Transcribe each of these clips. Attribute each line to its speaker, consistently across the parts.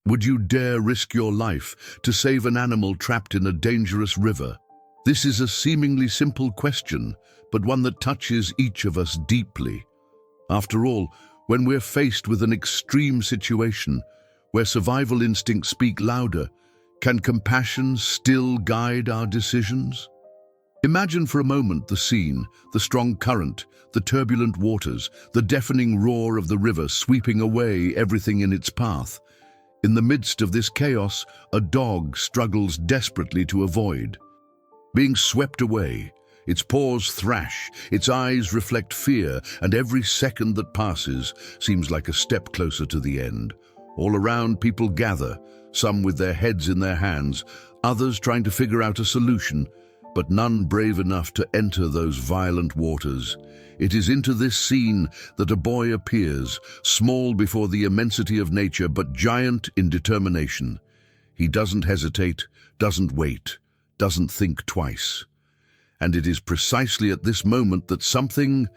Speaker 1: Would you dare risk your life to save an animal trapped in a dangerous river? This is a seemingly simple question, but one that touches each of us deeply. After all, when we're faced with an extreme situation where survival instincts speak louder, can compassion still guide our decisions? Imagine for a moment the scene, the strong current, the turbulent waters, the deafening roar of the river sweeping away everything in its path. In the midst of this chaos, a dog struggles desperately to avoid. Being swept away, its paws thrash, its eyes reflect fear, and every second that passes seems like a step closer to the end. All around, people gather, some with their heads in their hands, others trying to figure out a solution, but none brave enough to enter those violent waters. It is into this scene that a boy appears, small before the immensity of nature, but giant in determination. He doesn't hesitate, doesn't wait, doesn't think twice. And it is precisely at this moment that something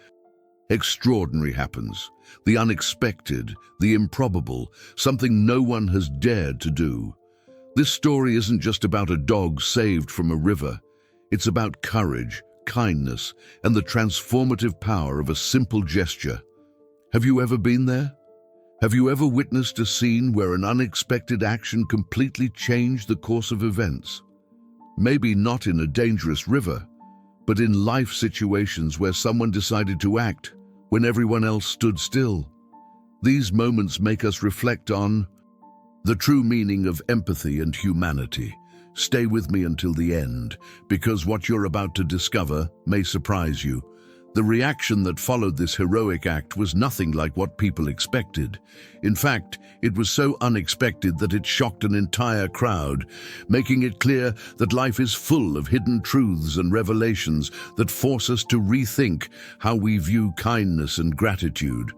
Speaker 1: extraordinary happens. The unexpected, the improbable, something no one has dared to do. This story isn't just about a dog saved from a river. It's about courage, kindness, and the transformative power of a simple gesture. Have you ever been there? Have you ever witnessed a scene where an unexpected action completely changed the course of events? Maybe not in a dangerous river, but in life situations where someone decided to act when everyone else stood still. These moments make us reflect on the true meaning of empathy and humanity. Stay with me until the end, because what you're about to discover may surprise you. The reaction that followed this heroic act was nothing like what people expected. In fact, it was so unexpected that it shocked an entire crowd, making it clear that life is full of hidden truths and revelations that force us to rethink how we view kindness and gratitude.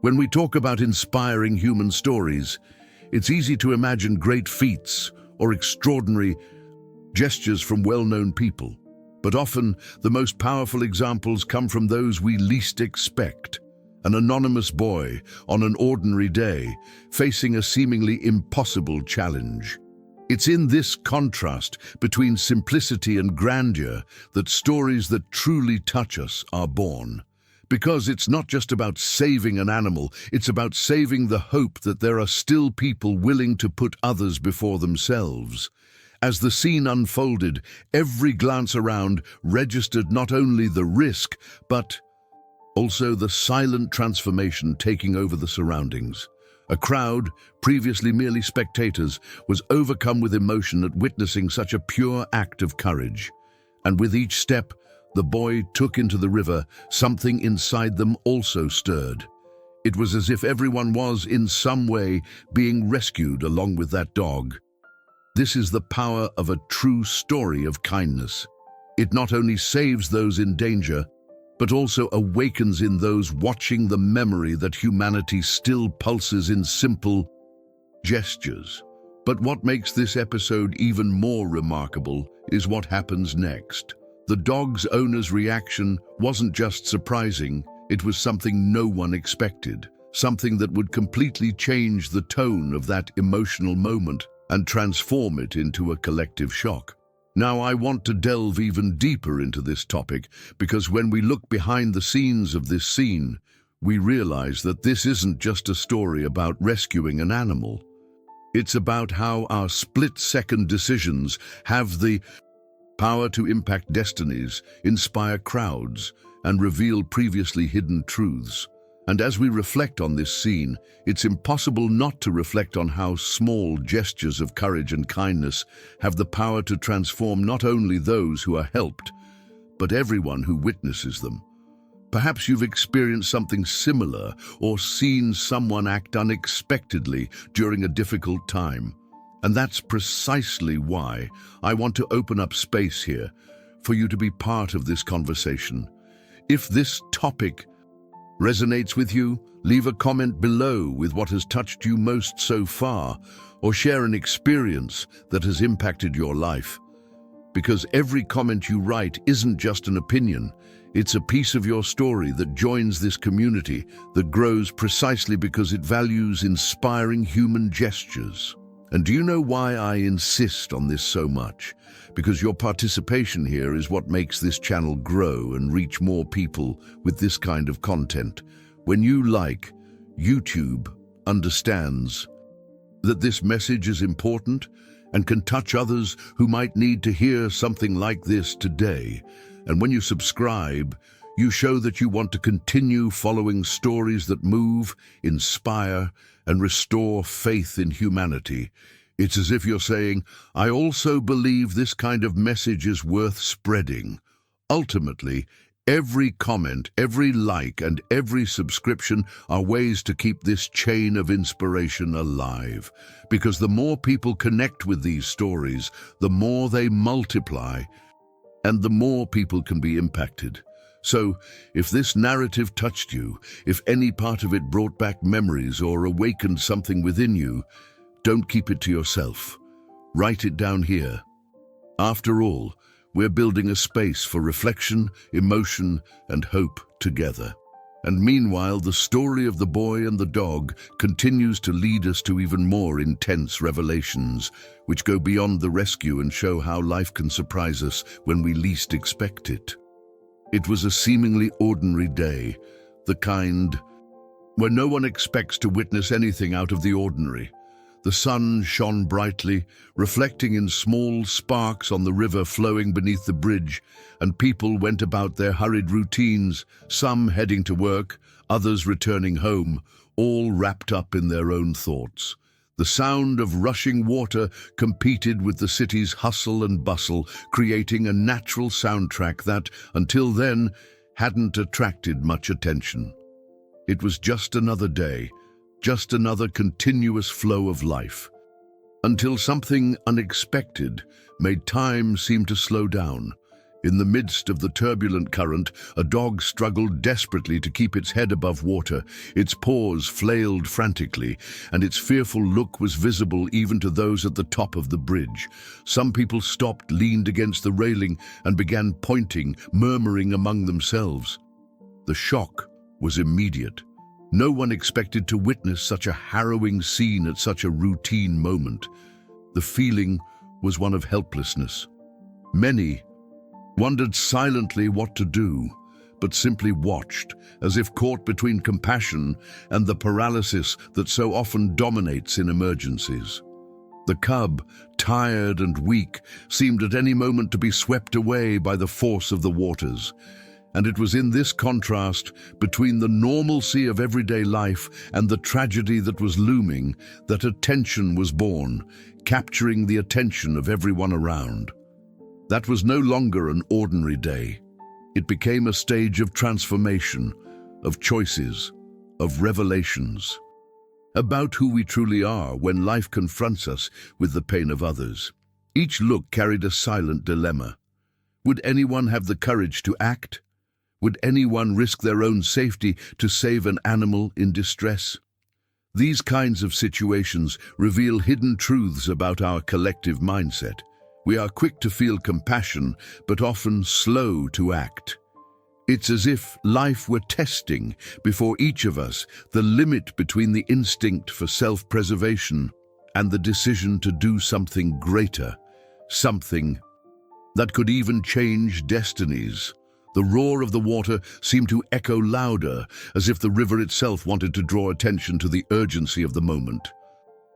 Speaker 1: When we talk about inspiring human stories, it's easy to imagine great feats or extraordinary gestures from well-known people. But often, the most powerful examples come from those we least expect. An anonymous boy on an ordinary day, facing a seemingly impossible challenge. It's in this contrast between simplicity and grandeur that stories that truly touch us are born. Because it's not just about saving an animal, it's about saving the hope that there are still people willing to put others before themselves. As the scene unfolded, every glance around registered not only the risk, but also the silent transformation taking over the surroundings. A crowd, previously merely spectators, was overcome with emotion at witnessing such a pure act of courage. And with each step the boy took into the river, something inside them also stirred. It was as if everyone was, in some way, being rescued along with that dog. This is the power of a true story of kindness. It not only saves those in danger, but also awakens in those watching the memory that humanity still pulses in simple gestures. But what makes this episode even more remarkable is what happens next. The dog's owner's reaction wasn't just surprising, it was something no one expected, something that would completely change the tone of that emotional moment and transform it into a collective shock. Now, I want to delve even deeper into this topic because when we look behind the scenes of this scene, we realize that this isn't just a story about rescuing an animal. It's about how our split-second decisions have the power to impact destinies, inspire crowds, and reveal previously hidden truths. And as we reflect on this scene, it's impossible not to reflect on how small gestures of courage and kindness have the power to transform not only those who are helped, but everyone who witnesses them. Perhaps you've experienced something similar or seen someone act unexpectedly during a difficult time. And that's precisely why I want to open up space here for you to be part of this conversation. If this topic resonates with you, leave a comment below with what has touched you most so far, or share an experience that has impacted your life. Because every comment you write isn't just an opinion, It's a piece of your story that joins this community that grows precisely because it values inspiring human gestures. And do you know why I insist on this so much? Because your participation here is what makes this channel grow and reach more people with this kind of content. When you like, YouTube understands that this message is important and can touch others who might need to hear something like this today. And when you subscribe, you show that you want to continue following stories that move, inspire, and restore faith in humanity. It's as if you're saying, I also believe this kind of message is worth spreading. Ultimately, every comment, every like, and every subscription are ways to keep this chain of inspiration alive. Because the more people connect with these stories, the more they multiply, and the more people can be impacted. So, if this narrative touched you, if any part of it brought back memories or awakened something within you, don't keep it to yourself. Write it down here. After all, we're building a space for reflection, emotion, and hope together. And meanwhile, the story of the boy and the dog continues to lead us to even more intense revelations, which go beyond the rescue and show how life can surprise us when we least expect it. It was a seemingly ordinary day, the kind where no one expects to witness anything out of the ordinary. The sun shone brightly, reflecting in small sparks on the river flowing beneath the bridge, and people went about their hurried routines, some heading to work, others returning home, all wrapped up in their own thoughts. The sound of rushing water competed with the city's hustle and bustle, creating a natural soundtrack that, until then, hadn't attracted much attention. It was just another day, just another continuous flow of life, until something unexpected made time seem to slow down. In the midst of the turbulent current, a dog struggled desperately to keep its head above water. Its paws flailed frantically, and its fearful look was visible even to those at the top of the bridge. Some people stopped, leaned against the railing, and began pointing, murmuring among themselves. The shock was immediate. No one expected to witness such a harrowing scene at such a routine moment. The feeling was one of helplessness. Many wondered silently what to do, but simply watched, as if caught between compassion and the paralysis that so often dominates in emergencies. The cub, tired and weak, seemed at any moment to be swept away by the force of the waters. And it was in this contrast between the normalcy of everyday life and the tragedy that was looming that a tension was born, capturing the attention of everyone around. That was no longer an ordinary day. It became a stage of transformation, of choices, of revelations, about who we truly are when life confronts us with the pain of others. Each look carried a silent dilemma. Would anyone have the courage to act? Would anyone risk their own safety to save an animal in distress? These kinds of situations reveal hidden truths about our collective mindset. We are quick to feel compassion, but often slow to act. It's as if life were testing, before each of us, the limit between the instinct for self-preservation and the decision to do something greater, something that could even change destinies. The roar of the water seemed to echo louder, as if the river itself wanted to draw attention to the urgency of the moment.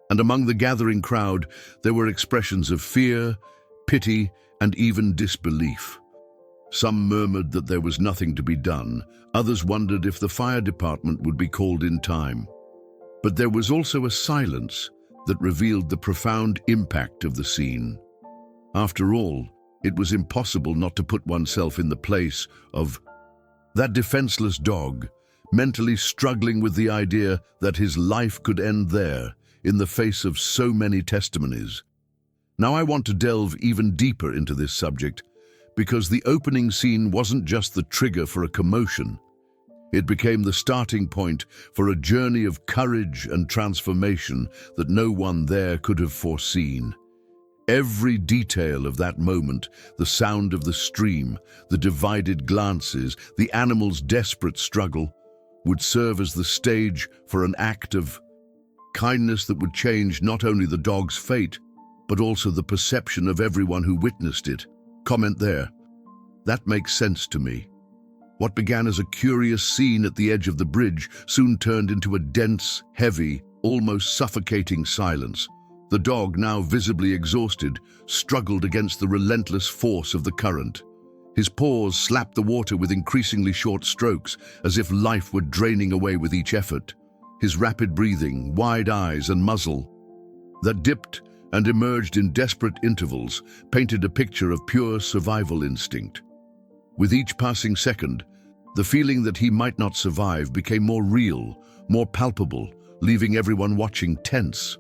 Speaker 1: And among the gathering crowd, there were expressions of fear, pity, and even disbelief. Some murmured that there was nothing to be done. Others wondered if the fire department would be called in time. But there was also a silence that revealed the profound impact of the scene. After all, it was impossible not to put oneself in the place of that defenseless dog, mentally struggling with the idea that his life could end there, in the face of so many testimonies. Now I want to delve even deeper into this subject, because the opening scene wasn't just the trigger for a commotion. It became the starting point for a journey of courage and transformation that no one there could have foreseen. Every detail of that moment, the sound of the stream, the divided glances, the animal's desperate struggle, would serve as the stage for an act of kindness that would change not only the dog's fate, but also the perception of everyone who witnessed it. Comment there. That makes sense to me. What began as a curious scene at the edge of the bridge soon turned into a dense, heavy, almost suffocating silence. The dog, now visibly exhausted, struggled against the relentless force of the current. His paws slapped the water with increasingly short strokes, as if life were draining away with each effort. His rapid breathing, wide eyes and muzzle that dipped and emerged in desperate intervals painted a picture of pure survival instinct. With each passing second, the feeling that he might not survive became more real, more palpable, leaving everyone watching tense.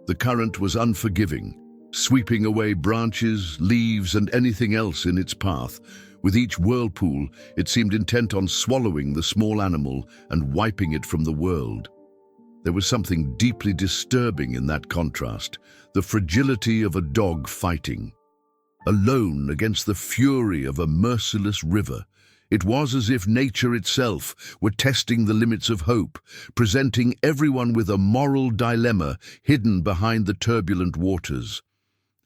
Speaker 1: The current was unforgiving, sweeping away branches, leaves, and anything else in its path. With each whirlpool, it seemed intent on swallowing the small animal and wiping it from the world. There was something deeply disturbing in that contrast, the fragility of a dog fighting, alone against the fury of a merciless river. It was as if nature itself were testing the limits of hope, presenting everyone with a moral dilemma hidden behind the turbulent waters.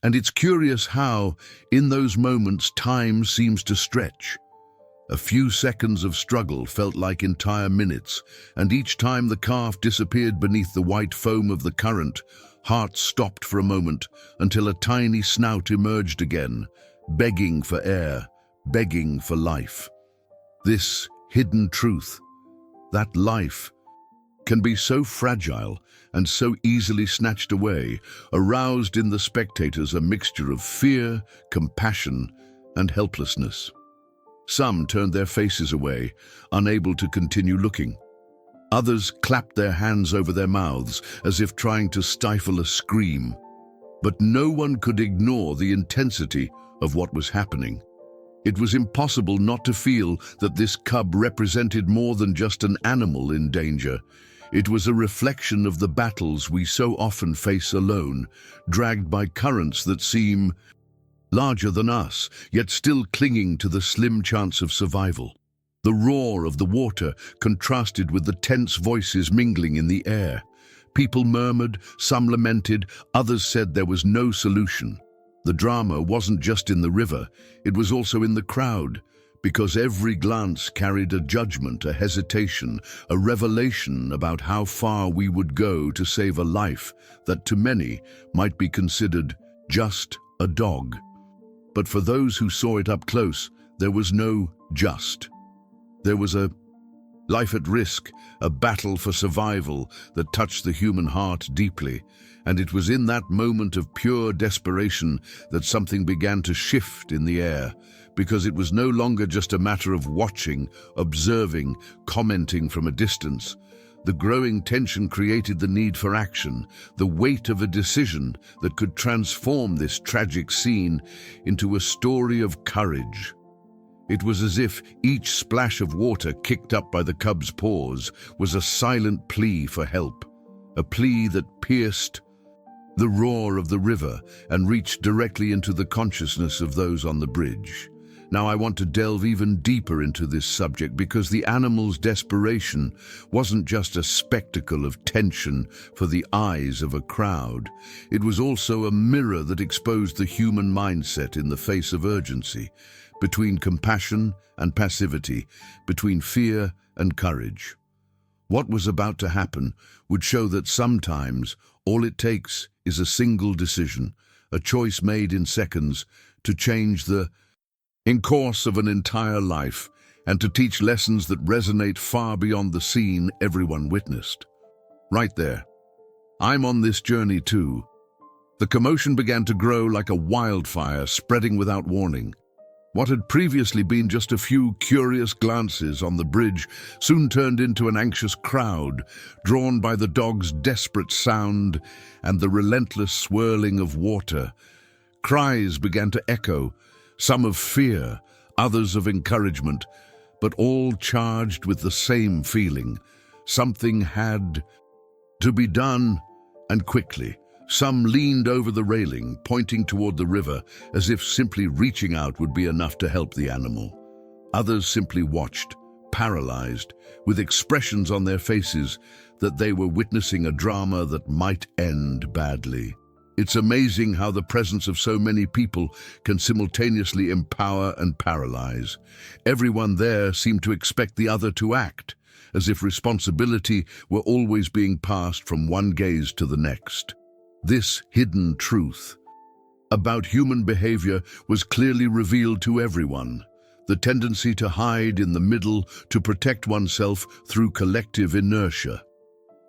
Speaker 1: And it's curious how, in those moments, time seems to stretch. A few seconds of struggle felt like entire minutes, and each time the calf disappeared beneath the white foam of the current, hearts stopped for a moment until a tiny snout emerged again, begging for air, begging for life. This hidden truth, that life can be so fragile and so easily snatched away, aroused in the spectators a mixture of fear, compassion, and helplessness. Some turned their faces away, unable to continue looking. Others clapped their hands over their mouths as if trying to stifle a scream. But no one could ignore the intensity of what was happening. It was impossible not to feel that this cub represented more than just an animal in danger. It was a reflection of the battles we so often face alone, dragged by currents that seem larger than us, yet still clinging to the slim chance of survival. The roar of the water contrasted with the tense voices mingling in the air. People murmured, some lamented, others said there was no solution. The drama wasn't just in the river, it was also in the crowd, because every glance carried a judgment, a hesitation, a revelation about how far we would go to save a life that to many might be considered just a dog. But for those who saw it up close, there was no just. There was a life at risk, a battle for survival that touched the human heart deeply. And it was in that moment of pure desperation that something began to shift in the air, because it was no longer just a matter of watching, observing, commenting from a distance. The growing tension created the need for action, the weight of a decision that could transform this tragic scene into a story of courage. It was as if each splash of water kicked up by the cub's paws was a silent plea for help, a plea that pierced the roar of the river and reached directly into the consciousness of those on the bridge. Now I want to delve even deeper into this subject because the animal's desperation wasn't just a spectacle of tension for the eyes of a crowd. It was also a mirror that exposed the human mindset in the face of urgency, between compassion and passivity, between fear and courage. What was about to happen would show that sometimes all it takes is a single decision, a choice made in seconds, to change the course of an entire life and to teach lessons that resonate far beyond the scene everyone witnessed. Right there. I'm on this journey too. The commotion began to grow like a wildfire, spreading without warning. What had previously been just a few curious glances on the bridge soon turned into an anxious crowd, drawn by the dog's desperate sound and the relentless swirling of water. Cries began to echo, some of fear, others of encouragement, but all charged with the same feeling. Something had to be done, and quickly. Some leaned over the railing, pointing toward the river, as if simply reaching out would be enough to help the animal. Others simply watched, paralyzed, with expressions on their faces that they were witnessing a drama that might end badly. It's amazing how the presence of so many people can simultaneously empower and paralyze. Everyone there seemed to expect the other to act, as if responsibility were always being passed from one gaze to the next. This hidden truth about human behavior was clearly revealed to everyone. The tendency to hide in the middle, to protect oneself through collective inertia.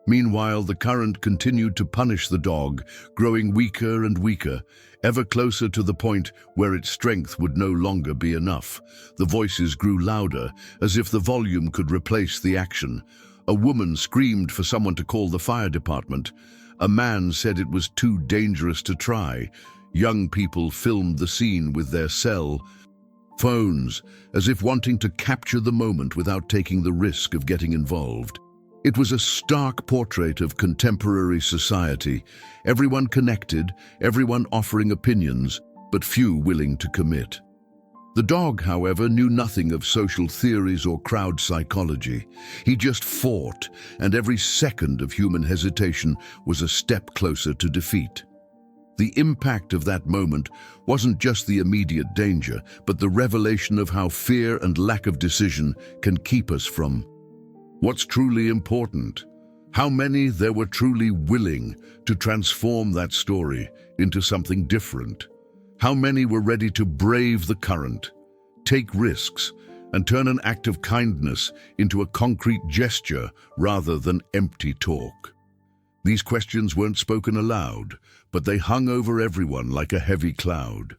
Speaker 1: Meanwhile, the current continued to punish the dog, growing weaker and weaker, ever closer to the point where its strength would no longer be enough. The voices grew louder, as if the volume could replace the action. A woman screamed for someone to call the fire department. A man said it was too dangerous to try. Young people filmed the scene with their cell phones, as if wanting to capture the moment without taking the risk of getting involved. It was a stark portrait of contemporary society, everyone connected, everyone offering opinions, but few willing to commit. The dog, however, knew nothing of social theories or crowd psychology. He just fought, and every second of human hesitation was a step closer to defeat. The impact of that moment wasn't just the immediate danger, but the revelation of how fear and lack of decision can keep us from what's truly important. How many there were truly willing to transform that story into something different? How many were ready to brave the current, take risks, and turn an act of kindness into a concrete gesture rather than empty talk? These questions weren't spoken aloud, but they hung over everyone like a heavy cloud.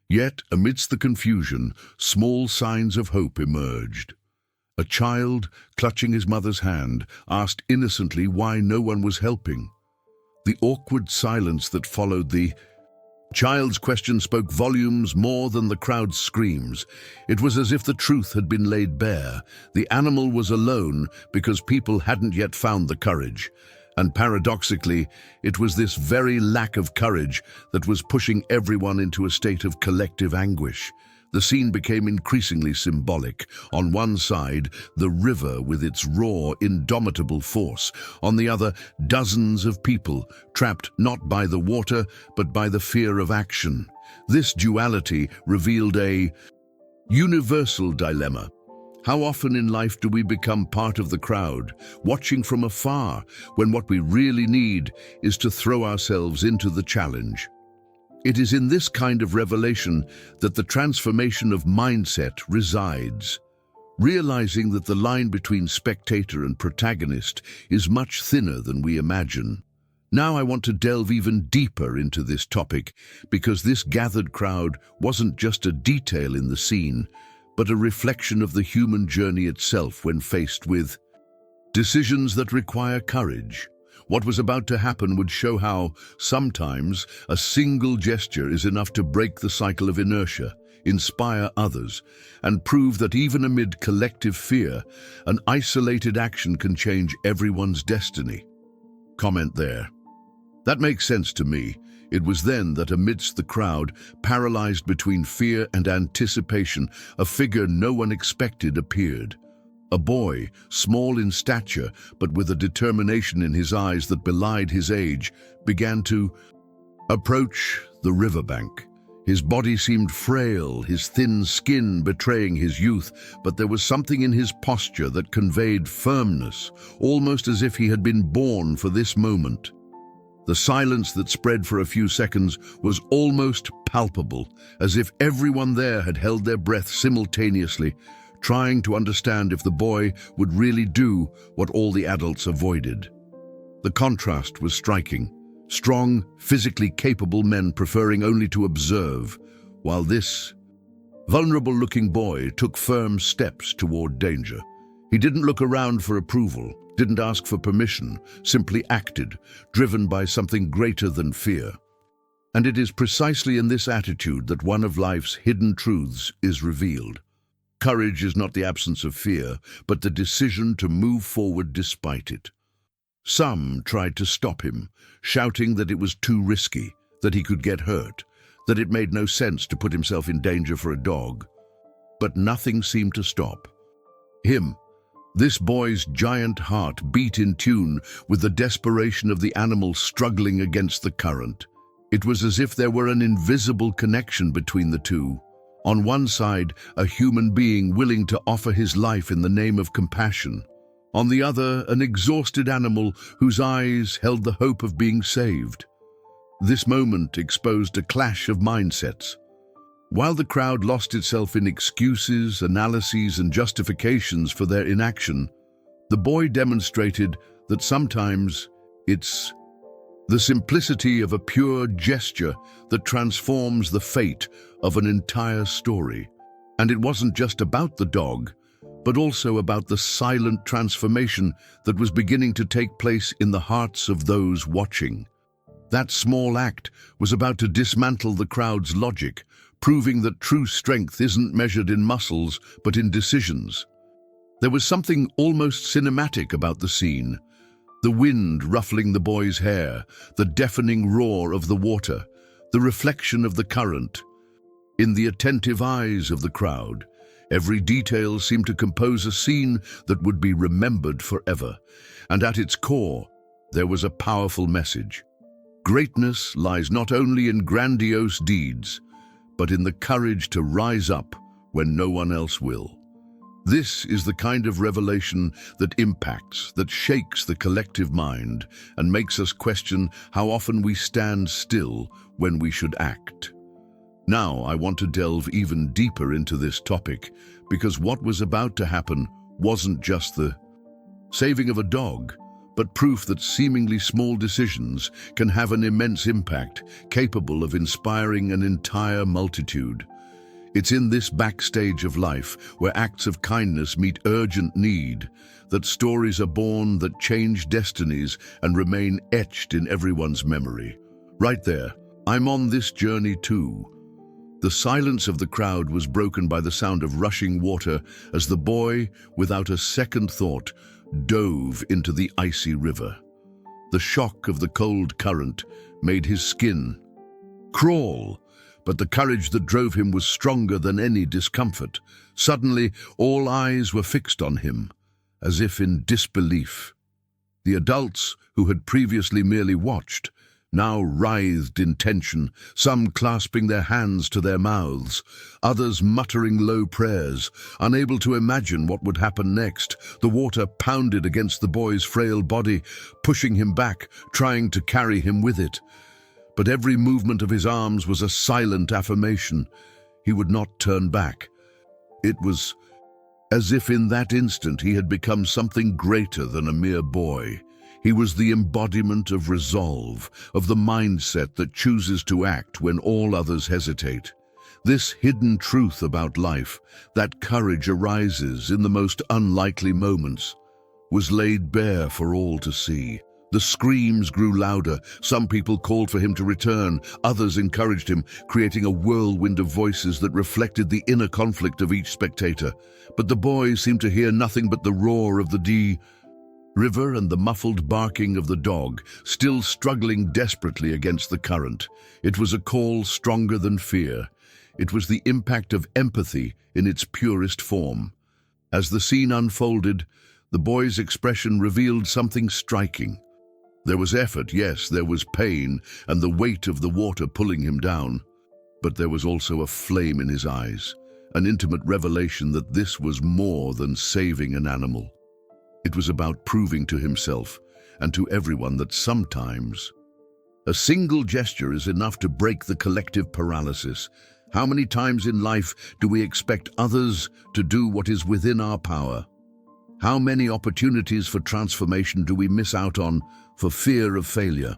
Speaker 1: Yet, amidst the confusion, small signs of hope emerged. A child, clutching his mother's hand, asked innocently why no one was helping. The awkward silence that followed the child's question spoke volumes more than the crowd's screams. It was as if the truth had been laid bare. The animal was alone because people hadn't yet found the courage. And paradoxically, it was this very lack of courage that was pushing everyone into a state of collective anguish. The scene became increasingly symbolic. On one side, the river with its raw, indomitable force. On the other, dozens of people, trapped not by the water, but by the fear of action. This duality revealed a universal dilemma. How often in life do we become part of the crowd, watching from afar, when what we really need is to throw ourselves into the challenge? It is in this kind of revelation that the transformation of mindset resides. Realizing that the line between spectator and protagonist is much thinner than we imagine. Now I want to delve even deeper into this topic, because this gathered crowd wasn't just a detail in the scene, but a reflection of the human journey itself when faced with decisions that require courage. What was about to happen would show how, sometimes, a single gesture is enough to break the cycle of inertia, inspire others, and prove that even amid collective fear, an isolated action can change everyone's destiny. Comment there. That makes sense to me. It was then that amidst the crowd, paralyzed between fear and anticipation, a figure no one expected appeared. A boy, small in stature, but with a determination in his eyes that belied his age, began to approach the riverbank. His body seemed frail, his thin skin betraying his youth, but there was something in his posture that conveyed firmness, almost as if he had been born for this moment. The silence that spread for a few seconds was almost palpable, as if everyone there had held their breath simultaneously, trying to understand if the boy would really do what all the adults avoided. The contrast was striking. Strong, physically capable men preferring only to observe, while this vulnerable-looking boy took firm steps toward danger. He didn't look around for approval, didn't ask for permission, simply acted, driven by something greater than fear. And it is precisely in this attitude that one of life's hidden truths is revealed. Courage is not the absence of fear, but the decision to move forward despite it. Some tried to stop him, shouting that it was too risky, that he could get hurt, that it made no sense to put himself in danger for a dog. But nothing seemed to stop him. This boy's giant heart beat in tune with the desperation of the animal struggling against the current. It was as if there were an invisible connection between the two. On one side, a human being willing to offer his life in the name of compassion. On the other, an exhausted animal whose eyes held the hope of being saved. This moment exposed a clash of mindsets. While the crowd lost itself in excuses, analyses, and justifications for their inaction, the boy demonstrated that sometimes it's the simplicity of a pure gesture that transforms the fate of an entire story. And it wasn't just about the dog, but also about the silent transformation that was beginning to take place in the hearts of those watching. That small act was about to dismantle the crowd's logic, proving that true strength isn't measured in muscles, but in decisions. There was something almost cinematic about the scene. The wind ruffling the boy's hair, the deafening roar of the water, the reflection of the current. In the attentive eyes of the crowd, every detail seemed to compose a scene that would be remembered forever. And at its core, there was a powerful message. Greatness lies not only in grandiose deeds, but in the courage to rise up when no one else will. This is the kind of revelation that impacts, that shakes the collective mind and makes us question how often we stand still when we should act. Now, I want to delve even deeper into this topic, because what was about to happen wasn't just the saving of a dog, but proof that seemingly small decisions can have an immense impact, capable of inspiring an entire multitude. It's in this backstage of life, where acts of kindness meet urgent need, that stories are born that change destinies and remain etched in everyone's memory. Right there, I'm on this journey too. The silence of the crowd was broken by the sound of rushing water as the boy, without a second thought, dove into the icy river. The shock of the cold current made his skin crawl, but the courage that drove him was stronger than any discomfort. Suddenly, all eyes were fixed on him, as if in disbelief. The adults, who had previously merely watched, now writhed in tension, some clasping their hands to their mouths, others muttering low prayers, unable to imagine what would happen next. The water pounded against the boy's frail body, pushing him back, trying to carry him with it. But every movement of his arms was a silent affirmation. He would not turn back. It was as if in that instant he had become something greater than a mere boy. He was the embodiment of resolve, of the mindset that chooses to act when all others hesitate. This hidden truth about life, that courage arises in the most unlikely moments, was laid bare for all to see. The screams grew louder. Some people called for him to return. Others encouraged him, creating a whirlwind of voices that reflected the inner conflict of each spectator. But the boy seemed to hear nothing but the roar of the river and the muffled barking of the dog, still struggling desperately against the current. It was a call stronger than fear. It was the impact of empathy in its purest form. As the scene unfolded, the boy's expression revealed something striking. There was effort, yes, there was pain, and the weight of the water pulling him down. But there was also a flame in his eyes, an intimate revelation that this was more than saving an animal. It was about proving to himself and to everyone that sometimes a single gesture is enough to break the collective paralysis. How many times in life do we expect others to do what is within our power? How many opportunities for transformation do we miss out on for fear of failure?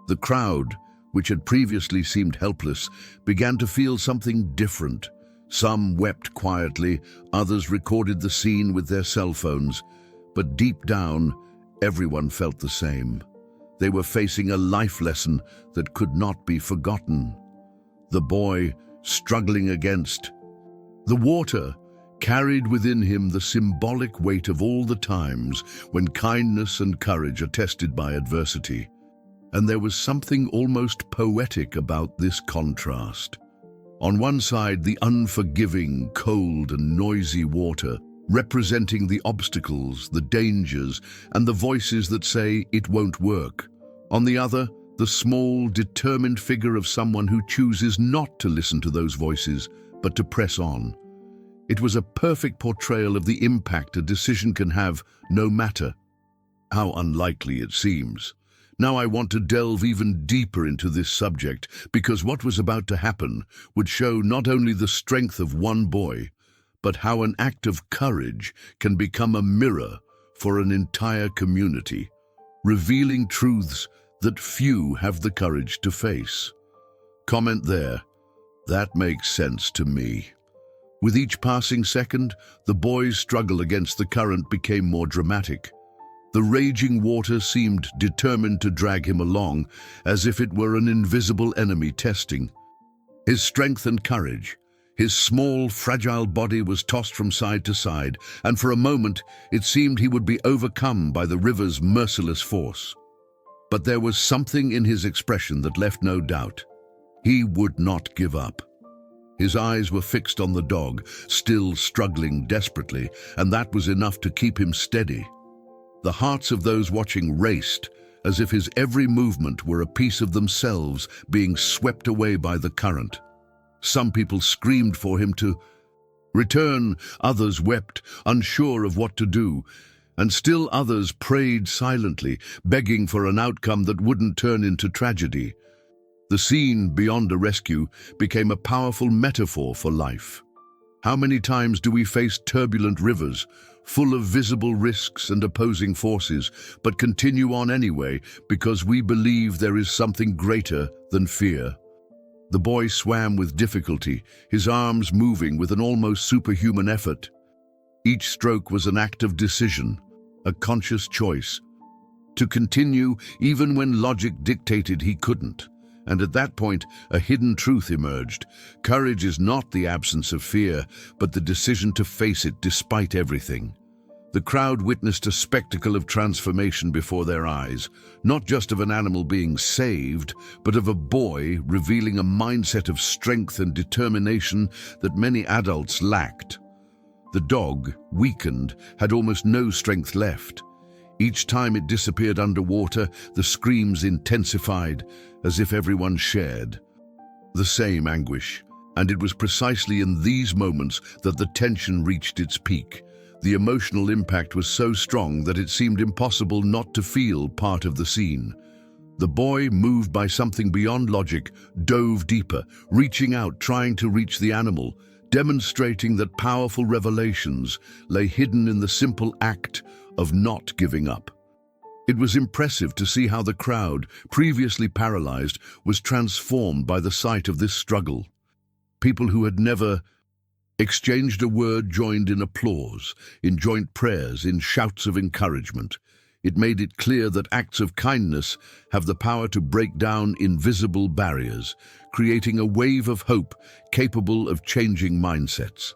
Speaker 1: The crowd, which had previously seemed helpless, began to feel something different. Some wept quietly, others recorded the scene with their cell phones. But deep down, everyone felt the same. They were facing a life lesson that could not be forgotten. The boy, struggling against the water, carried within him the symbolic weight of all the times when kindness and courage are tested by adversity. And there was something almost poetic about this contrast. On one side, the unforgiving, cold and noisy water, representing the obstacles, the dangers, and the voices that say it won't work. On the other, the small, determined figure of someone who chooses not to listen to those voices, but to press on. It was a perfect portrayal of the impact a decision can have, no matter how unlikely it seems. Now I want to delve even deeper into this subject, because what was about to happen would show not only the strength of one boy, but how an act of courage can become a mirror for an entire community, revealing truths that few have the courage to face. Comment there. That makes sense to me. With each passing second, the boy's struggle against the current became more dramatic. The raging water seemed determined to drag him along, as if it were an invisible enemy testing his strength and courage. His small, fragile body was tossed from side to side, and for a moment it seemed he would be overcome by the river's merciless force. But there was something in his expression that left no doubt. He would not give up. His eyes were fixed on the dog, still struggling desperately, and that was enough to keep him steady. The hearts of those watching raced, as if his every movement were a piece of themselves being swept away by the current. Some people screamed for him to return, others wept, unsure of what to do, and still others prayed silently, begging for an outcome that wouldn't turn into tragedy. The scene, beyond a rescue, became a powerful metaphor for life. How many times do we face turbulent rivers, full of visible risks and opposing forces, but continue on anyway because we believe there is something greater than fear? The boy swam with difficulty, his arms moving with an almost superhuman effort. Each stroke was an act of decision, a conscious choice, to continue even when logic dictated he couldn't. And at that point, a hidden truth emerged. Courage is not the absence of fear, but the decision to face it despite everything. The crowd witnessed a spectacle of transformation before their eyes, not just of an animal being saved, but of a boy revealing a mindset of strength and determination that many adults lacked. The dog, weakened, had almost no strength left. Each time it disappeared underwater, the screams intensified, as if everyone shared the same anguish. And it was precisely in these moments that the tension reached its peak. The emotional impact was so strong that it seemed impossible not to feel part of the scene. The boy, moved by something beyond logic, dove deeper, reaching out, trying to reach the animal, demonstrating that powerful revelations lay hidden in the simple act of not giving up. It was impressive to see how the crowd, previously paralyzed, was transformed by the sight of this struggle. People who had never exchanged a word joined in applause, in joint prayers, in shouts of encouragement. It made it clear that acts of kindness have the power to break down invisible barriers, creating a wave of hope capable of changing mindsets.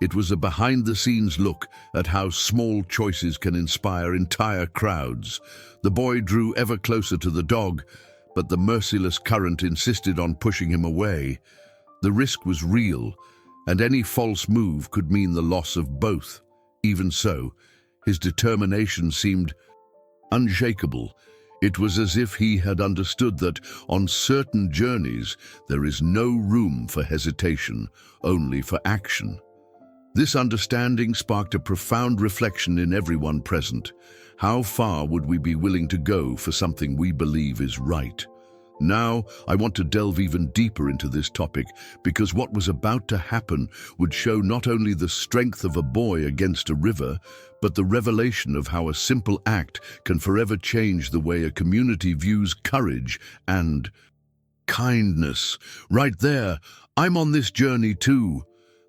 Speaker 1: It was a behind-the-scenes look at how small choices can inspire entire crowds. The boy drew ever closer to the dog, but the merciless current insisted on pushing him away. The risk was real, and any false move could mean the loss of both. Even so, his determination seemed unshakable. It was as if he had understood that on certain journeys there is no room for hesitation, only for action. This understanding sparked a profound reflection in everyone present. How far would we be willing to go for something we believe is right? Now, I want to delve even deeper into this topic, because what was about to happen would show not only the strength of a boy against a river, but the revelation of how a simple act can forever change the way a community views courage and kindness. Right there, I'm on this journey too.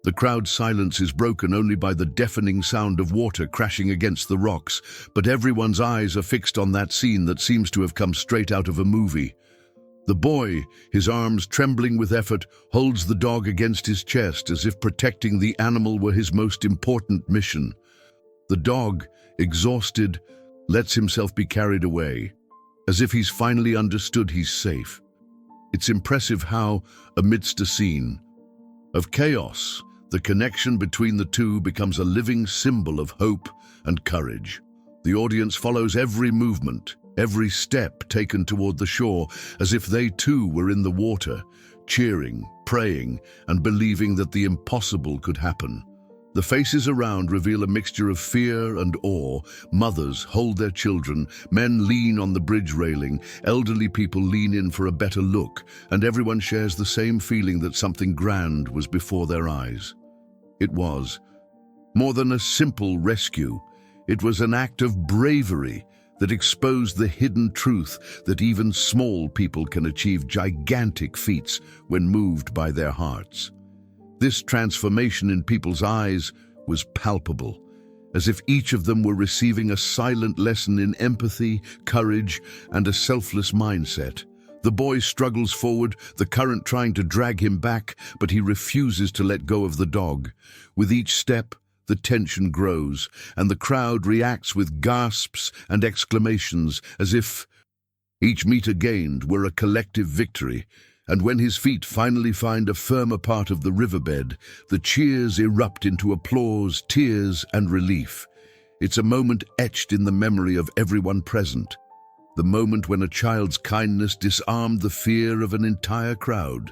Speaker 1: The crowd's silence is broken only by the deafening sound of water crashing against the rocks, but everyone's eyes are fixed on that scene that seems to have come straight out of a movie. The boy, his arms trembling with effort, holds the dog against his chest as if protecting the animal were his most important mission. The dog, exhausted, lets himself be carried away, as if he's finally understood he's safe. It's impressive how, amidst a scene of chaos, the connection between the two becomes a living symbol of hope and courage. The audience follows every movement, every step taken toward the shore, as if they too were in the water, cheering, praying, and believing that the impossible could happen. The faces around reveal a mixture of fear and awe. Mothers hold their children, men lean on the bridge railing, elderly people lean in for a better look, and everyone shares the same feeling that something grand was before their eyes. It was more than a simple rescue. It was an act of bravery that exposed the hidden truth that even small people can achieve gigantic feats when moved by their hearts. This transformation in people's eyes was palpable, as if each of them were receiving a silent lesson in empathy, courage, and a selfless mindset. The boy struggles forward, the current trying to drag him back, but he refuses to let go of the dog. With each step, the tension grows, and the crowd reacts with gasps and exclamations, as if each meter gained were a collective victory. And when his feet finally find a firmer part of the riverbed, the cheers erupt into applause, tears, and relief. It's a moment etched in the memory of everyone present. The moment when a child's kindness disarmed the fear of an entire crowd.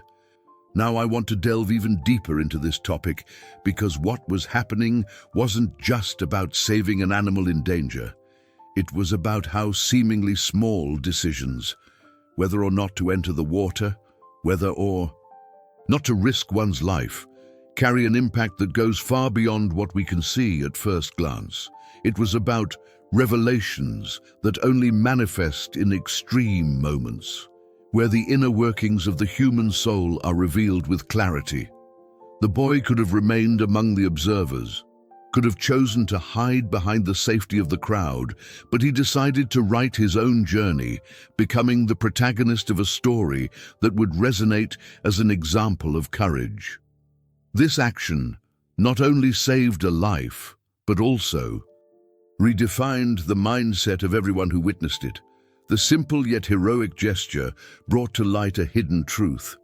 Speaker 1: Now I want to delve even deeper into this topic, because what was happening wasn't just about saving an animal in danger. It was about how seemingly small decisions, whether or not to enter the water, whether or not to risk one's life, carry an impact that goes far beyond what we can see at first glance. It was about revelations that only manifest in extreme moments, where the inner workings of the human soul are revealed with clarity. The boy could have remained among the observers, could have chosen to hide behind the safety of the crowd, but he decided to write his own journey, becoming the protagonist of a story that would resonate as an example of courage. This action not only saved a life, but also redefined the mindset of everyone who witnessed it. The simple yet heroic gesture brought to light a hidden truth.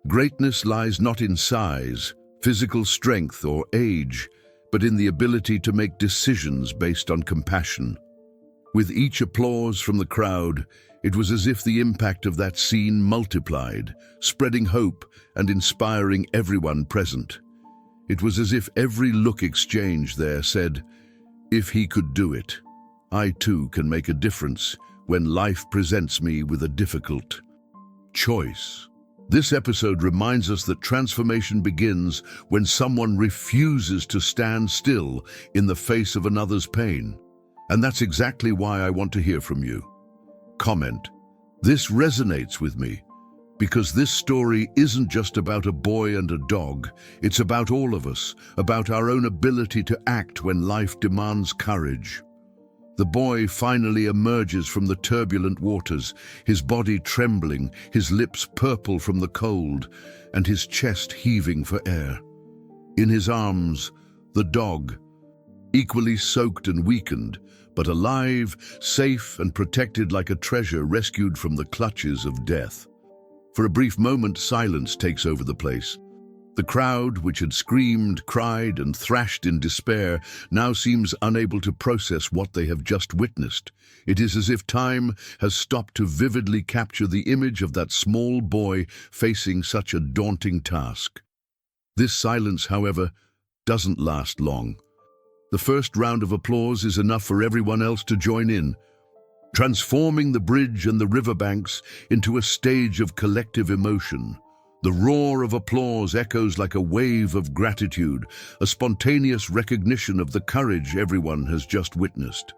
Speaker 1: Greatness lies not in size, physical strength, or age, but in the ability to make decisions based on compassion. With each applause from the crowd, it was as if the impact of that scene multiplied, spreading hope and inspiring everyone present. It was as if every look exchanged there said, "If he could do it, I too can make a difference when life presents me with a difficult choice." This episode reminds us that transformation begins when someone refuses to stand still in the face of another's pain. And that's exactly why I want to hear from you. Comment, "This resonates with me," because this story isn't just about a boy and a dog. It's about all of us, about our own ability to act when life demands courage. The boy finally emerges from the turbulent waters, his body trembling, his lips purple from the cold, and his chest heaving for air. In his arms, the dog, equally soaked and weakened, but alive, safe and protected like a treasure rescued from the clutches of death. For a brief moment, silence takes over the place. The crowd, which had screamed, cried, and thrashed in despair, now seems unable to process what they have just witnessed. It is as if time has stopped to vividly capture the image of that small boy facing such a daunting task. This silence, however, doesn't last long. The first round of applause is enough for everyone else to join in, transforming the bridge and the riverbanks into a stage of collective emotion. The roar of applause echoes like a wave of gratitude, a spontaneous recognition of the courage everyone has just witnessed.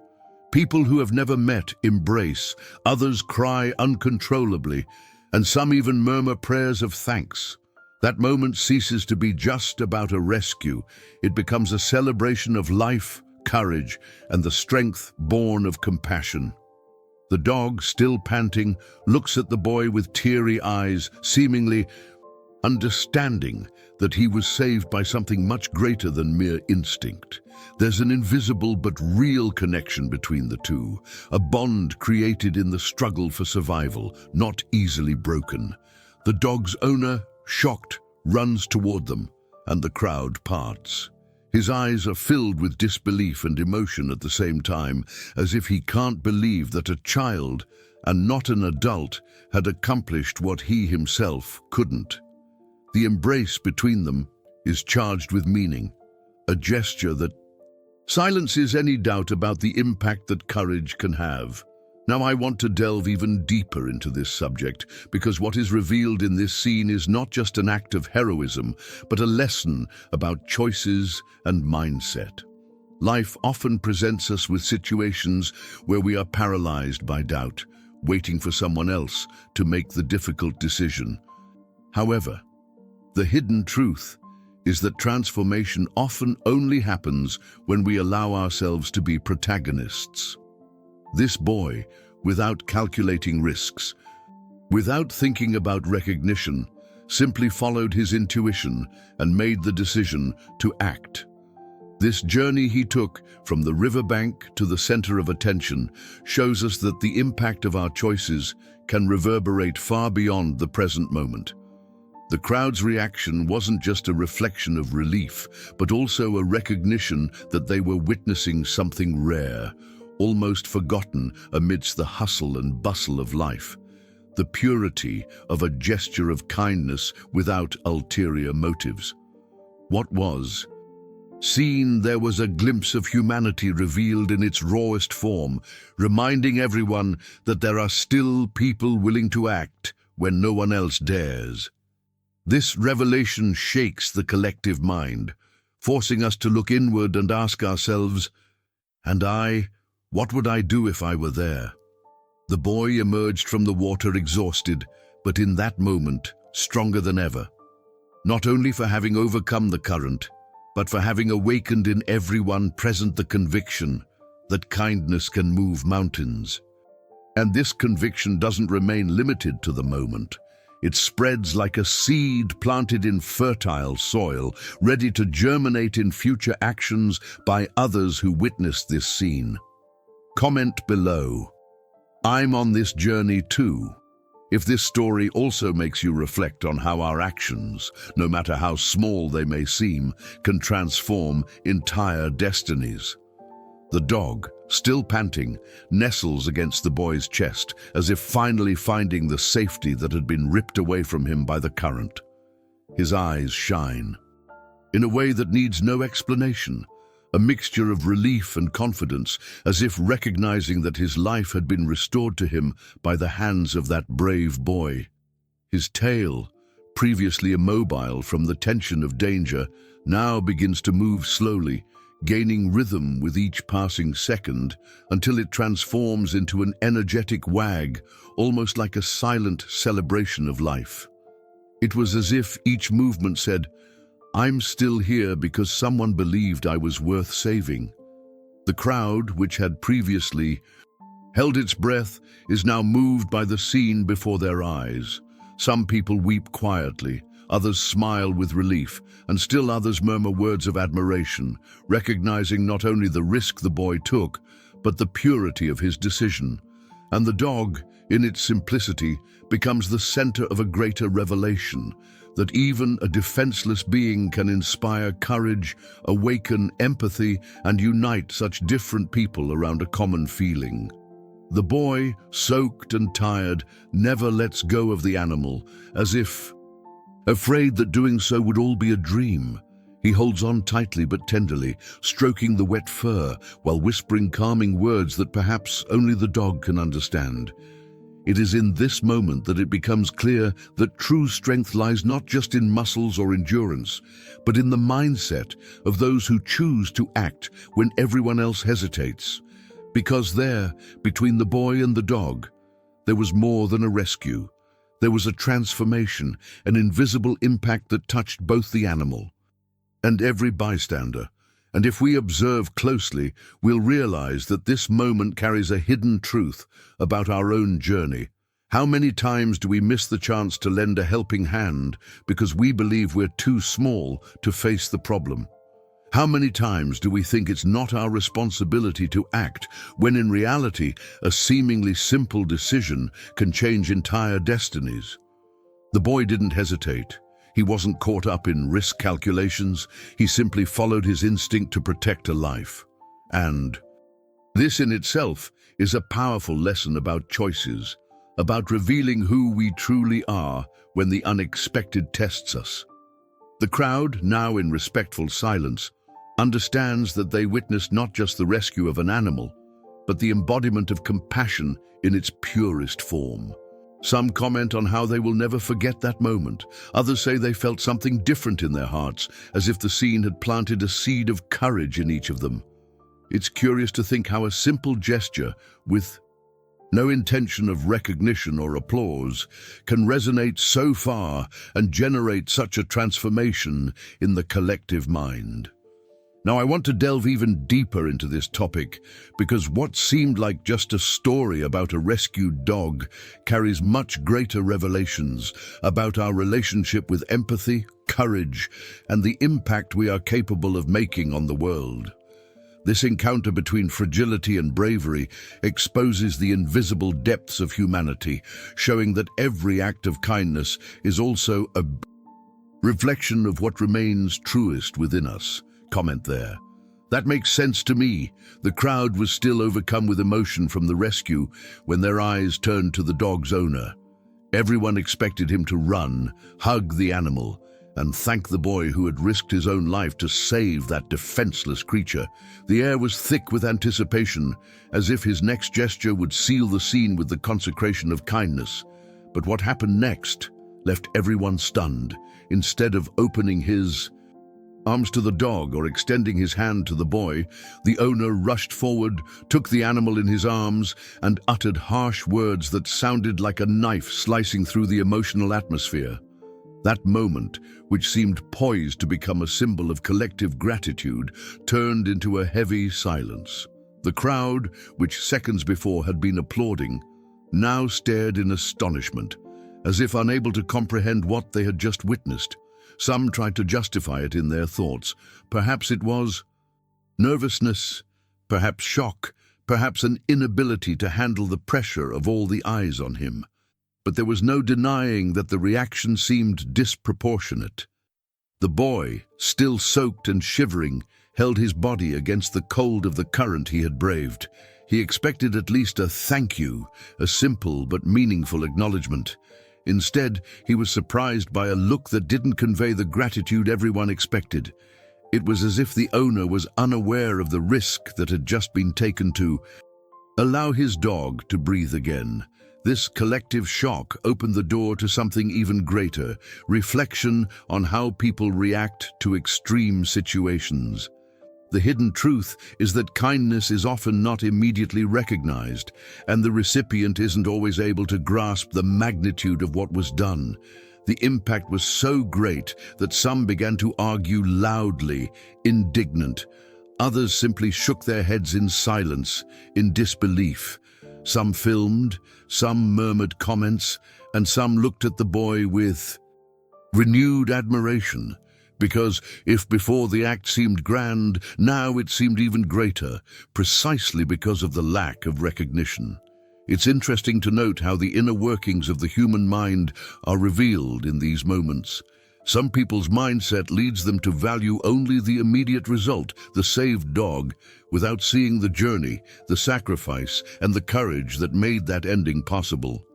Speaker 1: People who have never met embrace, others cry uncontrollably, and some even murmur prayers of thanks. That moment ceases to be just about a rescue. It becomes a celebration of life, courage, and the strength born of compassion. The dog, still panting, looks at the boy with teary eyes, seemingly understanding that he was saved by something much greater than mere instinct. There's an invisible but real connection between the two, a bond created in the struggle for survival, not easily broken. The dog's owner, shocked, runs toward them, and the crowd parts. His eyes are filled with disbelief and emotion at the same time, as if he can't believe that a child, and not an adult, had accomplished what he himself couldn't. The embrace between them is charged with meaning, a gesture that silences any doubt about the impact that courage can have. Now I want to delve even deeper into this subject, because what is revealed in this scene is not just an act of heroism, but a lesson about choices and mindset. Life often presents us with situations where we are paralyzed by doubt, waiting for someone else to make the difficult decision. However, the hidden truth is that transformation often only happens when we allow ourselves to be protagonists. This boy, without calculating risks, without thinking about recognition, simply followed his intuition and made the decision to act. This journey he took from the riverbank to the center of attention shows us that the impact of our choices can reverberate far beyond the present moment. The crowd's reaction wasn't just a reflection of relief, but also a recognition that they were witnessing something rare, almost forgotten amidst the hustle and bustle of life. The purity of a gesture of kindness without ulterior motives. What was seen there was a glimpse of humanity revealed in its rawest form, reminding everyone that there are still people willing to act when no one else dares. This revelation shakes the collective mind, forcing us to look inward and ask ourselves, what would I do if I were there? The boy emerged from the water exhausted, but in that moment, stronger than ever. Not only for having overcome the current, but for having awakened in everyone present the conviction that kindness can move mountains. And this conviction doesn't remain limited to the moment. It spreads like a seed planted in fertile soil, ready to germinate in future actions by others who witness this scene. Comment below. I'm on this journey too. If this story also makes you reflect on how our actions, no matter how small they may seem, can transform entire destinies. The dog, still panting, nestles against the boy's chest, as if finally finding the safety that had been ripped away from him by the current. His eyes shine, in a way that needs no explanation, a mixture of relief and confidence, as if recognizing that his life had been restored to him by the hands of that brave boy. His tail, previously immobile from the tension of danger, now begins to move slowly, gaining rhythm with each passing second until it transforms into an energetic wag, almost like a silent celebration of life. It was as if each movement said, "I'm still here because someone believed I was worth saving." The crowd, which had previously held its breath, is now moved by the scene before their eyes. Some people weep quietly, others smile with relief, and still others murmur words of admiration, recognizing not only the risk the boy took, but the purity of his decision. And the dog, in its simplicity, becomes the center of a greater revelation, that even a defenseless being can inspire courage, awaken empathy, and unite such different people around a common feeling. The boy, soaked and tired, never lets go of the animal, as if afraid that doing so would all be a dream. He holds on tightly but tenderly, stroking the wet fur while whispering calming words that perhaps only the dog can understand. It is in this moment that it becomes clear that true strength lies not just in muscles or endurance, but in the mindset of those who choose to act when everyone else hesitates. Because there, between the boy and the dog, there was more than a rescue. There was a transformation, an invisible impact that touched both the animal and every bystander, And if we observe closely, we'll realize that this moment carries a hidden truth about our own journey. How many times do we miss the chance to lend a helping hand because we believe we're too small to face the problem? How many times do we think it's not our responsibility to act, when in reality, a seemingly simple decision can change entire destinies? The boy didn't hesitate. He wasn't caught up in risk calculations. He simply followed his instinct to protect a life. And this in itself is a powerful lesson about choices, about revealing who we truly are when the unexpected tests us. The crowd, now in respectful silence, understands that they witnessed not just the rescue of an animal, but the embodiment of compassion in its purest form. Some comment on how they will never forget that moment. Others say they felt something different in their hearts, as if the scene had planted a seed of courage in each of them. It's curious to think how a simple gesture, with no intention of recognition or applause, can resonate so far and generate such a transformation in the collective mind. Now, I want to delve even deeper into this topic because what seemed like just a story about a rescued dog carries much greater revelations about our relationship with empathy, courage, and the impact we are capable of making on the world. This encounter between fragility and bravery exposes the invisible depths of humanity, showing that every act of kindness is also a reflection of what remains truest within us. Comment there. That makes sense to me. The crowd was still overcome with emotion from the rescue when their eyes turned to the dog's owner. Everyone expected him to run, hug the animal, and thank the boy who had risked his own life to save that defenseless creature. The air was thick with anticipation, as if his next gesture would seal the scene with the consecration of kindness. But what happened next left everyone stunned. Instead of opening his arms to the dog or extending his hand to the boy, the owner rushed forward, took the animal in his arms, and uttered harsh words that sounded like a knife slicing through the emotional atmosphere. That moment, which seemed poised to become a symbol of collective gratitude, turned into a heavy silence. The crowd, which seconds before had been applauding, now stared in astonishment, as if unable to comprehend what they had just witnessed. Some tried to justify it in their thoughts. Perhaps it was nervousness, perhaps shock, perhaps an inability to handle the pressure of all the eyes on him. But there was no denying that the reaction seemed disproportionate. The boy, still soaked and shivering, held his body against the cold of the current he had braved. He expected at least a thank you, a simple but meaningful acknowledgement. Instead, he was surprised by a look that didn't convey the gratitude everyone expected. It was as if the owner was unaware of the risk that had just been taken to allow his dog to breathe again. This collective shock opened the door to something even greater, reflection on how people react to extreme situations. The hidden truth is that kindness is often not immediately recognized, and the recipient isn't always able to grasp the magnitude of what was done. The impact was so great that some began to argue loudly, indignant. Others simply shook their heads in silence, in disbelief. Some filmed, some murmured comments, and some looked at the boy with renewed admiration. Because if before the act seemed grand, now it seemed even greater, precisely because of the lack of recognition. It's interesting to note how the inner workings of the human mind are revealed in these moments. Some people's mindset leads them to value only the immediate result, the saved dog, without seeing the journey, the sacrifice, and the courage that made that ending possible.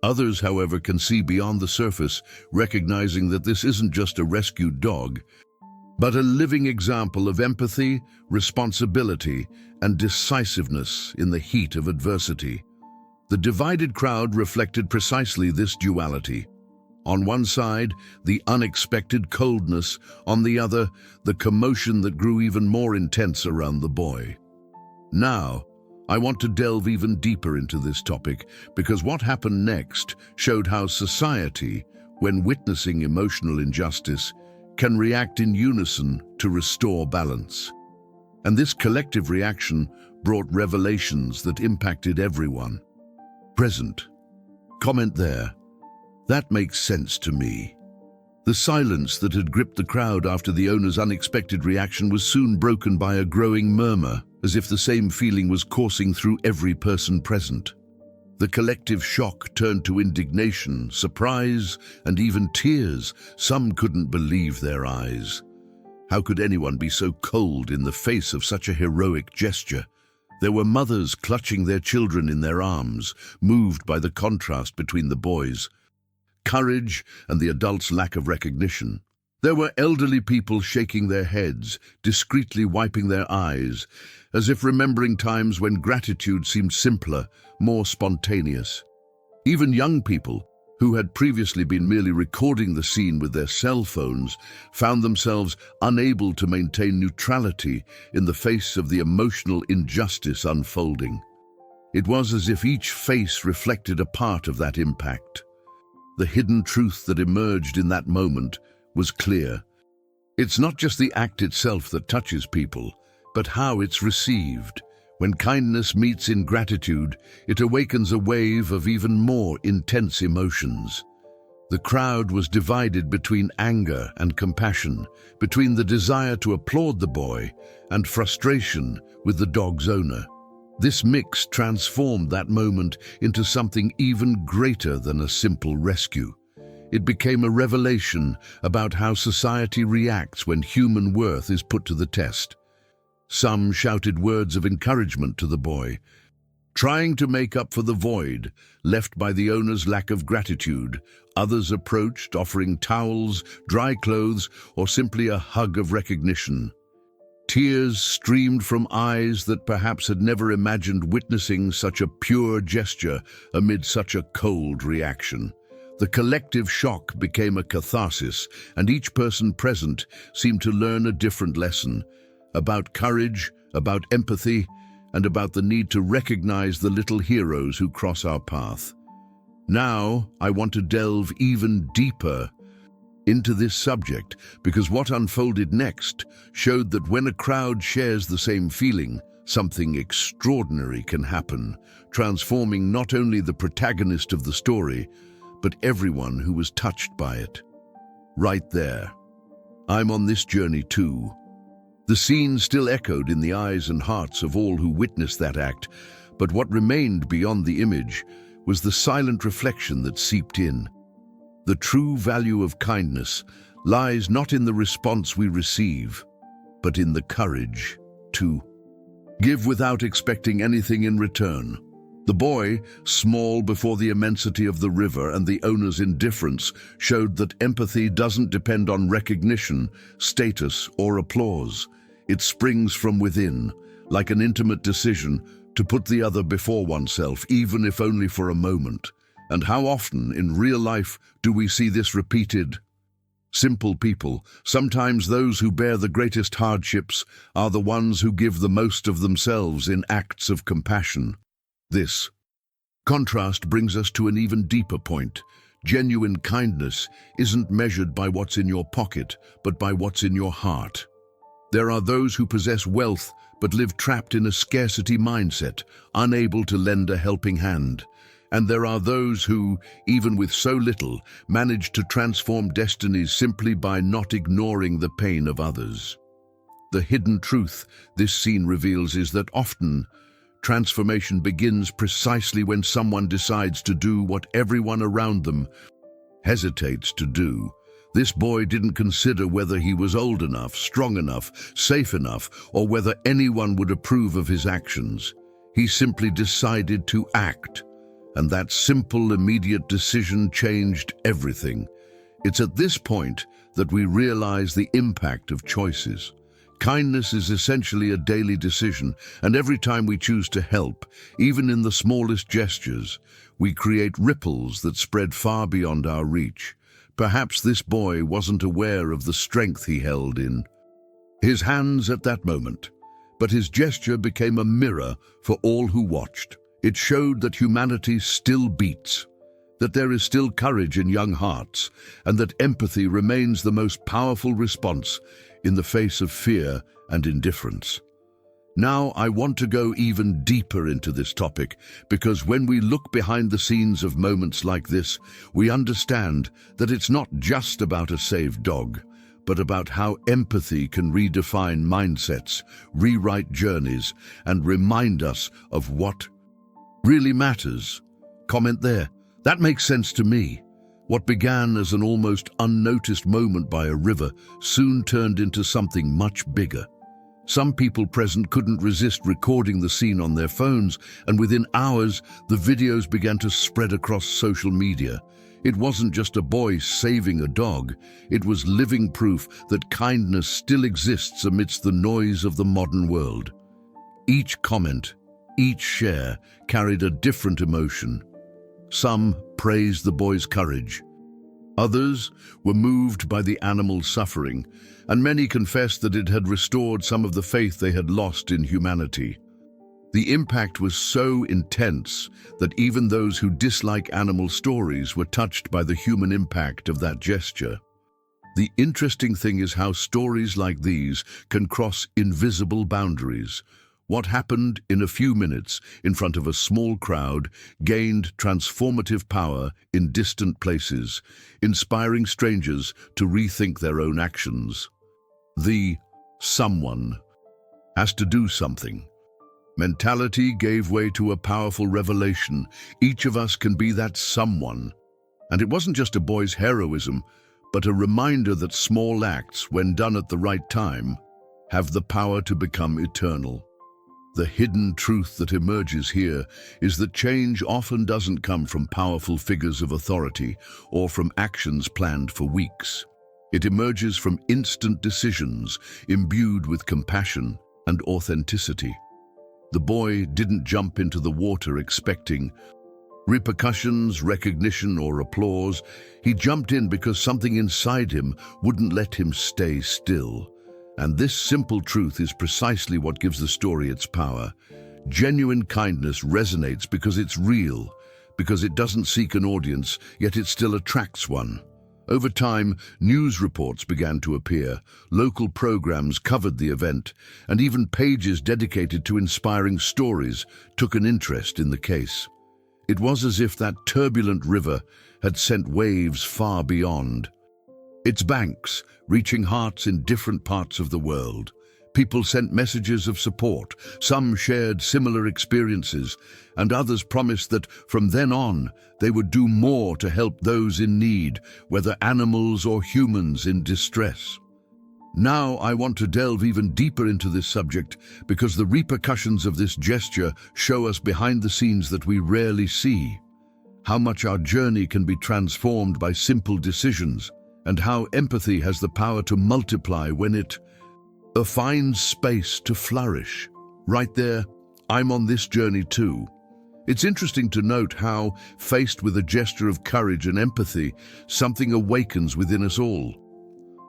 Speaker 1: Others, however, can see beyond the surface, recognizing that this isn't just a rescued dog, but a living example of empathy, responsibility, and decisiveness in the heat of adversity. The divided crowd reflected precisely this duality. On one side, the unexpected coldness, on the other, the commotion that grew even more intense around the boy. Now, I want to delve even deeper into this topic because what happened next showed how society, when witnessing emotional injustice, can react in unison to restore balance. And this collective reaction brought revelations that impacted everyone present. Comment there. That makes sense to me. The silence that had gripped the crowd after the owner's unexpected reaction was soon broken by a growing murmur, as if the same feeling was coursing through every person present. The collective shock turned to indignation, surprise, and even tears. Some couldn't believe their eyes. How could anyone be so cold in the face of such a heroic gesture? There were mothers clutching their children in their arms, moved by the contrast between the boys' courage and the adults' lack of recognition. There were elderly people shaking their heads, discreetly wiping their eyes, as if remembering times when gratitude seemed simpler, more spontaneous. Even young people, who had previously been merely recording the scene with their cell phones, found themselves unable to maintain neutrality in the face of the emotional injustice unfolding. It was as if each face reflected a part of that impact. The hidden truth that emerged in that moment was clear. It's not just the act itself that touches people, but how it's received. When kindness meets ingratitude, it awakens a wave of even more intense emotions. The crowd was divided between anger and compassion, between the desire to applaud the boy and frustration with the dog's owner. This mix transformed that moment into something even greater than a simple rescue. It became a revelation about how society reacts when human worth is put to the test. Some shouted words of encouragement to the boy, trying to make up for the void left by the owner's lack of gratitude. Others approached, offering towels, dry clothes, or simply a hug of recognition. Tears streamed from eyes that perhaps had never imagined witnessing such a pure gesture amid such a cold reaction. The collective shock became a catharsis, and each person present seemed to learn a different lesson about courage, about empathy, and about the need to recognize the little heroes who cross our path. Now, I want to delve even deeper into this subject, because what unfolded next showed that when a crowd shares the same feeling, something extraordinary can happen, transforming not only the protagonist of the story, but everyone who was touched by it. Right there. I'm on this journey too. The scene still echoed in the eyes and hearts of all who witnessed that act, but what remained beyond the image was the silent reflection that seeped in. The true value of kindness lies not in the response we receive, but in the courage to give without expecting anything in return. The boy, small before the immensity of the river and the owner's indifference, showed that empathy doesn't depend on recognition, status, or applause. It springs from within, like an intimate decision to put the other before oneself, even if only for a moment. And how often in real life do we see this repeated? Simple people, sometimes those who bear the greatest hardships, are the ones who give the most of themselves in acts of compassion. This contrast brings us to an even deeper point. Genuine kindness isn't measured by what's in your pocket, but by what's in your heart. There are those who possess wealth but live trapped in a scarcity mindset, unable to lend a helping hand. And there are those who, even with so little, manage to transform destinies simply by not ignoring the pain of others. The hidden truth this scene reveals is that often, transformation begins precisely when someone decides to do what everyone around them hesitates to do. This boy didn't consider whether he was old enough, strong enough, safe enough, or whether anyone would approve of his actions. He simply decided to act. And that simple, immediate decision changed everything. It's at this point that we realize the impact of choices. Kindness is essentially a daily decision, and every time we choose to help, even in the smallest gestures, we create ripples that spread far beyond our reach. Perhaps this boy wasn't aware of the strength he held in his hands at that moment, but his gesture became a mirror for all who watched. It showed that humanity still beats, that there is still courage in young hearts, and that empathy remains the most powerful response in the face of fear and indifference. Now I want to go even deeper into this topic, because when we look behind the scenes of moments like this, we understand that it's not just about a saved dog, but about how empathy can redefine mindsets, rewrite journeys, and remind us of what really matters. Comment there. That makes sense to me. What began as an almost unnoticed moment by a river soon turned into something much bigger. Some people present couldn't resist recording the scene on their phones, and within hours, the videos began to spread across social media. It wasn't just a boy saving a dog, it was living proof that kindness still exists amidst the noise of the modern world. Each comment, each share, carried a different emotion. Some praised the boy's courage. Others were moved by the animal's suffering, and many confessed that it had restored some of the faith they had lost in humanity. The impact was so intense that even those who dislike animal stories were touched by the human impact of that gesture. The interesting thing is how stories like these can cross invisible boundaries. What happened in a few minutes in front of a small crowd gained transformative power in distant places, inspiring strangers to rethink their own actions. The "someone has to do something" mentality gave way to a powerful revelation. Each of us can be that someone. And it wasn't just a boy's heroism, but a reminder that small acts, when done at the right time, have the power to become eternal. The hidden truth that emerges here is that change often doesn't come from powerful figures of authority or from actions planned for weeks. It emerges from instant decisions imbued with compassion and authenticity. The boy didn't jump into the water expecting repercussions, recognition, or applause. He jumped in because something inside him wouldn't let him stay still. And this simple truth is precisely what gives the story its power. Genuine kindness resonates because it's real, because it doesn't seek an audience, yet it still attracts one. Over time, news reports began to appear, local programs covered the event, and even pages dedicated to inspiring stories took an interest in the case. It was as if that turbulent river had sent waves far beyond its banks, reaching hearts in different parts of the world. People sent messages of support, some shared similar experiences, and others promised that from then on they would do more to help those in need, whether animals or humans in distress. Now I want to delve even deeper into this subject because the repercussions of this gesture show us behind the scenes that we rarely see. How much our journey can be transformed by simple decisions, and how empathy has the power to multiply when it finds space to flourish. Right there, I'm on this journey too. It's interesting to note how, faced with a gesture of courage and empathy, something awakens within us all.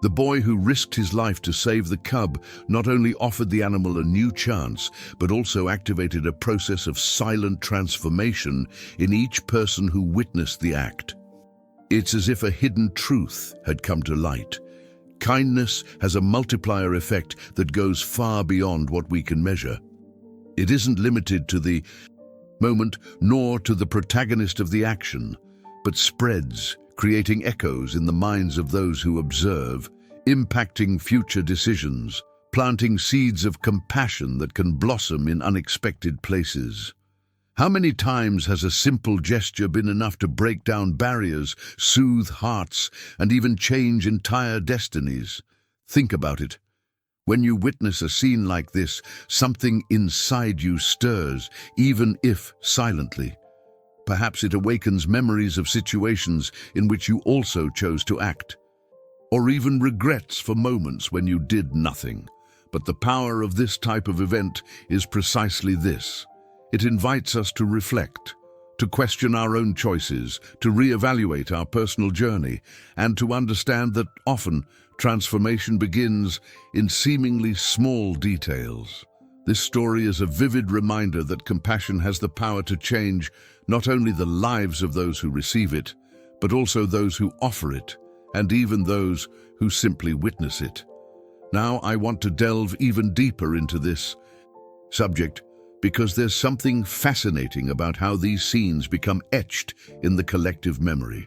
Speaker 1: The boy who risked his life to save the cub not only offered the animal a new chance, but also activated a process of silent transformation in each person who witnessed the act. It's as if a hidden truth had come to light. Kindness has a multiplier effect that goes far beyond what we can measure. It isn't limited to the moment nor to the protagonist of the action, but spreads, creating echoes in the minds of those who observe, impacting future decisions, planting seeds of compassion that can blossom in unexpected places. How many times has a simple gesture been enough to break down barriers, soothe hearts, and even change entire destinies? Think about it. When you witness a scene like this, something inside you stirs, even if silently. Perhaps it awakens memories of situations in which you also chose to act, or even regrets for moments when you did nothing. But the power of this type of event is precisely this. It invites us to reflect, to question our own choices, to reevaluate our personal journey, and to understand that often transformation begins in seemingly small details. This story is a vivid reminder that compassion has the power to change not only the lives of those who receive it, but also those who offer it, and even those who simply witness it. Now I want to delve even deeper into this Subject, because there's something fascinating about how these scenes become etched in the collective memory.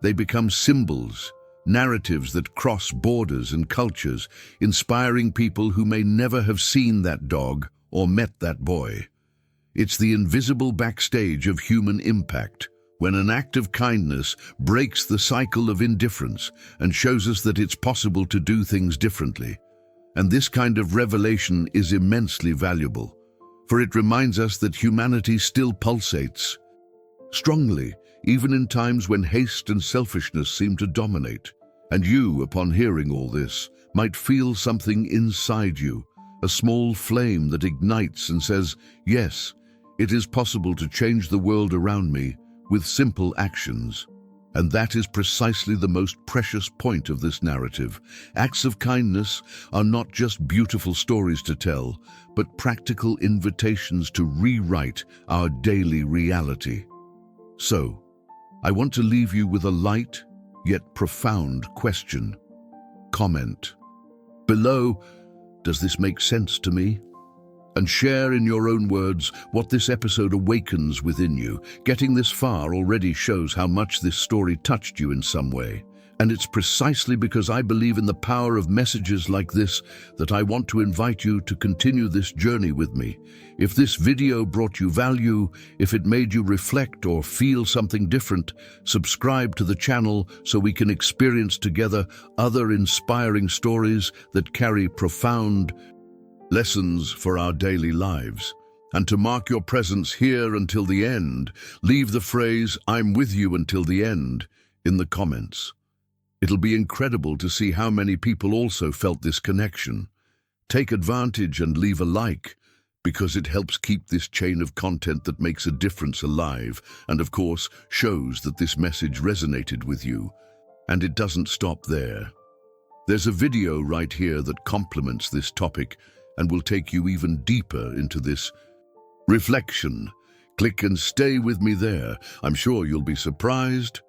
Speaker 1: They become symbols, narratives that cross borders and cultures, inspiring people who may never have seen that dog or met that boy. It's the invisible backstage of human impact, when an act of kindness breaks the cycle of indifference and shows us that it's possible to do things differently. And this kind of revelation is immensely valuable, for it reminds us that humanity still pulsates strongly, even in times when haste and selfishness seem to dominate. And you, upon hearing all this, might feel something inside you, a small flame that ignites and says, yes, it is possible to change the world around me with simple actions. And that is precisely the most precious point of this narrative. Acts of kindness are not just beautiful stories to tell, but practical invitations to rewrite our daily reality. So, I want to leave you with a light, yet profound question. Comment below, does this make sense to me? And share in your own words what this episode awakens within you. Getting this far already shows how much this story touched you in some way. And it's precisely because I believe in the power of messages like this that I want to invite you to continue this journey with me. If this video brought you value, if it made you reflect or feel something different, subscribe to the channel so we can experience together other inspiring stories that carry profound lessons for our daily lives. And to mark your presence here until the end, leave the phrase, "I'm with you until the end," in the comments. It'll be incredible to see how many people also felt this connection. Take advantage and leave a like, because it helps keep this chain of content that makes a difference alive, and of course, shows that this message resonated with you. And it doesn't stop there. There's a video right here that complements this topic and will take you even deeper into this reflection. Click and stay with me there. I'm sure you'll be surprised